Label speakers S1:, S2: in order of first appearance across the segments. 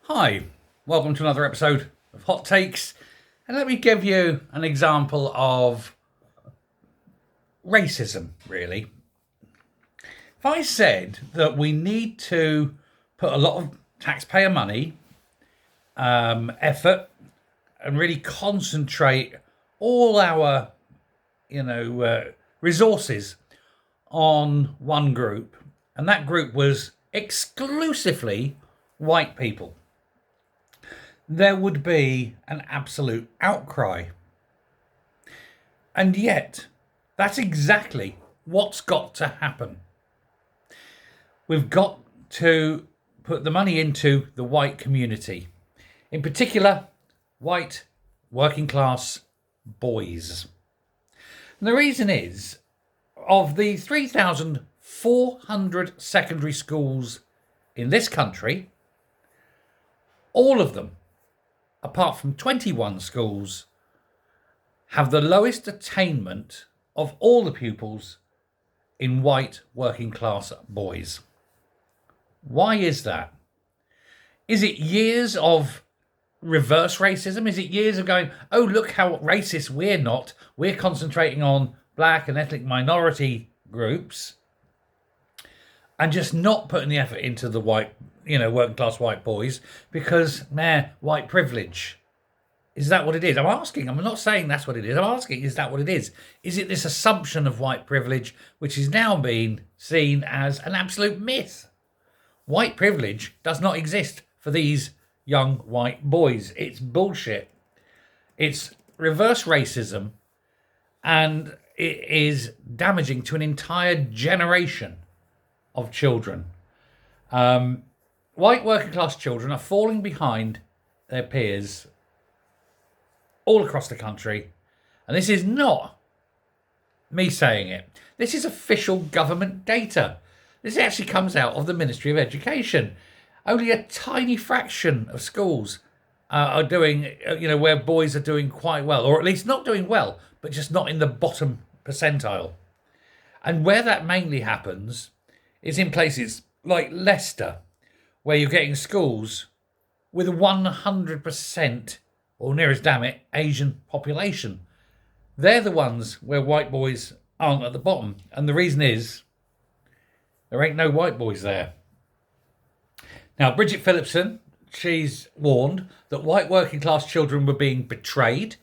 S1: Hi, welcome to another episode of Hot Takes. And let me give you an example of racism, really. If I said that we need to put a lot of taxpayer money, effort, and really concentrate all our, resources on one group, and that group was exclusively white people, there would be an absolute outcry. And yet, that's exactly what's got to happen. We've got to put the money into the white community, in particular, white working class boys. And the reason is, of the 3,400 secondary schools in this country, all of them, apart from 21 schools, have the lowest attainment of all the pupils in white working class boys. Why is that? Is it years of reverse racism? Is it years of going, oh, look how racist we're not. We're concentrating on black and ethnic minority groups and just not putting the effort into the white, working class white boys because, white privilege. Is that what it is? I'm asking. I'm not saying that's what it is. I'm asking, is that what it is? Is it this assumption of white privilege, which is now being seen as an absolute myth? White privilege does not exist for these young white boys. It's bullshit. It's reverse racism, and it is damaging to an entire generation of children. White working class children are falling behind their peers all across the country. And this is not me saying it. This is official government data. This actually comes out of the Ministry of Education. Only a tiny fraction of schools are doing, where boys are doing quite well, or at least not doing well, but just not in the bottom percentile. And where that mainly happens is in places like Leicester, where you're getting schools with 100%, or near as damn it, Asian population. They're the ones where white boys aren't at the bottom. And the reason is, there ain't no white boys there. Now, Bridget Phillipson, she's warned that white working class children were being betrayed,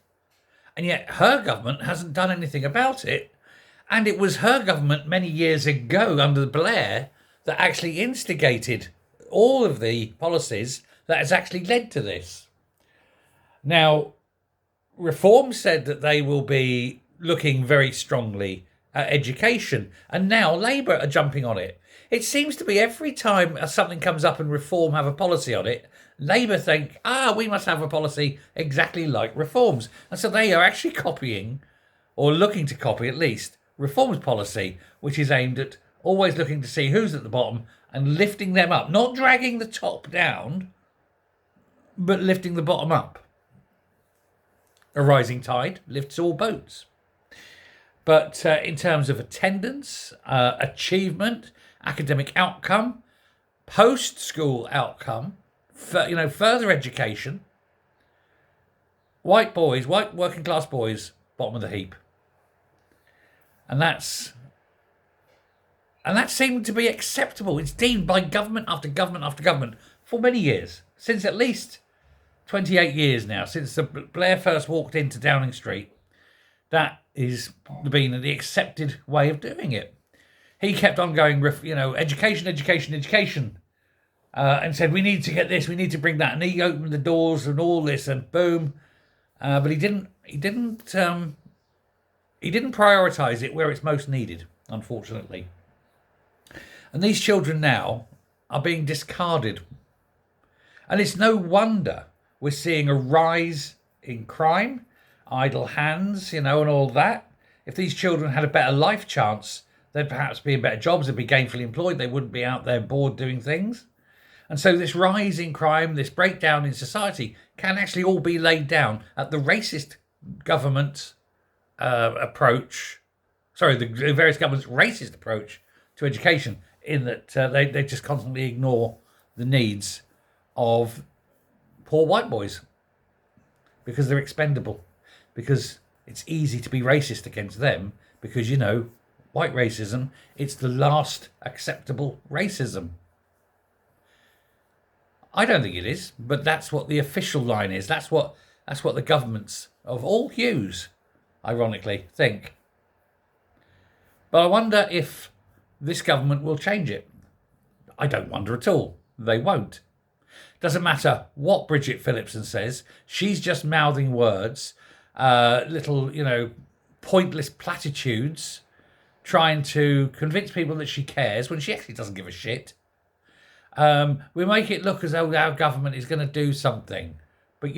S1: and yet her government hasn't done anything about it. And it was her government many years ago under Blair that actually instigated all of the policies that has actually led to this. Now, Reform said that they will be looking very strongly at education, and now Labour are jumping on it. It seems to be every time something comes up and Reform have a policy on it, Labour think, we must have a policy exactly like Reform's. And so they are actually copying, or looking to copy at least, Reform's policy, which is aimed at always looking to see who's at the bottom and lifting them up. Not dragging the top down, but lifting the bottom up. A rising tide lifts all boats. But in terms of attendance, achievement, academic outcome, post-school outcome, further education, white working class boys, bottom of the heap. And that seemed to be acceptable. It's deemed by government after government after government for many years, since at least 28 years now, since Blair first walked into Downing Street. That is been the accepted way of doing it. He kept on going, education, and said, we need to get this, we need to bring that. And he opened the doors and all this, and boom. But he didn't prioritise it where it's most needed, unfortunately. And these children now are being discarded. And it's no wonder we're seeing a rise in crime, idle hands, and all that. If these children had a better life chance, they'd perhaps be in better jobs, they'd be gainfully employed, they wouldn't be out there bored doing things. And so this rise in crime, this breakdown in society can actually all be laid down at the racist government approach, the various governments' racist approach to education, in that they just constantly ignore the needs of poor white boys because they're expendable, because it's easy to be racist against them because, white racism, it's the last acceptable racism. I don't think it is, but that's what the official line is. That's what the governments of all hues, ironically, think. But I wonder if this government will change it. I don't wonder at all. They won't. Doesn't matter what Bridget Phillipson says. She's just mouthing words, little, pointless platitudes, trying to convince people that she cares when she actually doesn't give a shit. We make it look as though our government is going to do something. But,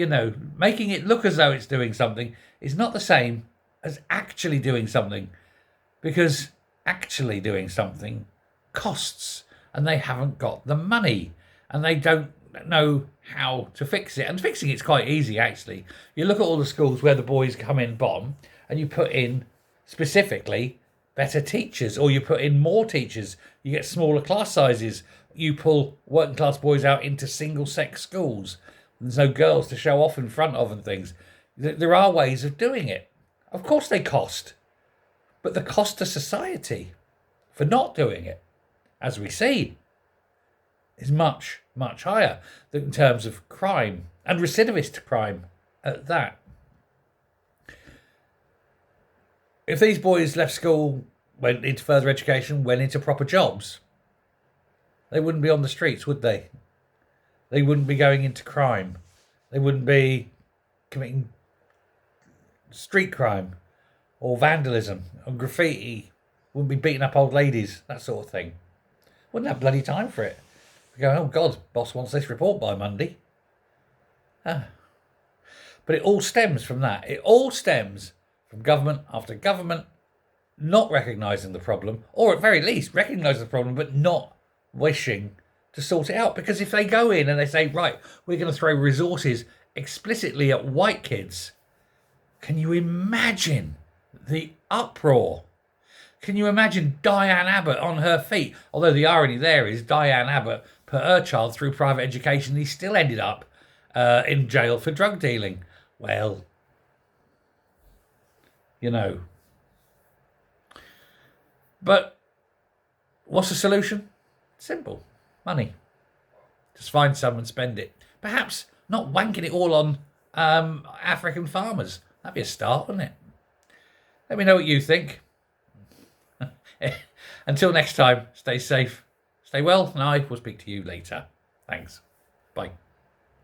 S1: making it look as though it's doing something is not the same as actually doing something. Because actually doing something costs. And they haven't got the money. And they don't know how to fix it. And fixing it's quite easy, actually. You look at all the schools where the boys come in bottom, and you put in, specifically, better teachers. Or you put in more teachers. You get smaller class sizes. You pull working class boys out into single-sex schools. There's no girls to show off in front of and things. There are ways of doing it. Of course they cost. But the cost to society for not doing it, as we see, is much, much higher in terms of crime, and recidivist crime at that. If these boys left school, went into further education, went into proper jobs, they wouldn't be on the streets, would they? They wouldn't be going into crime. They wouldn't be committing street crime or vandalism or graffiti. Wouldn't be beating up old ladies, that sort of thing. Wouldn't have bloody time for it. Going, oh God, boss wants this report by Monday. But it all stems from that. It all stems from government after government not recognising the problem, or at very least recognising the problem but not wishing to sort it out. Because if they go in and they say, right, we're going to throw resources explicitly at white kids, can you imagine the uproar? Can you imagine Diane Abbott on her feet? Although the irony there is Diane Abbott put her child through private education, he still ended up in jail for drug dealing. Well, But what's the solution? Simple. Money. Just find some and spend it. Perhaps not wanking it all on African farmers. That'd be a start, wouldn't it? Let me know what you think. Until next time, stay safe, stay well, and I will speak to you later. Thanks. Bye.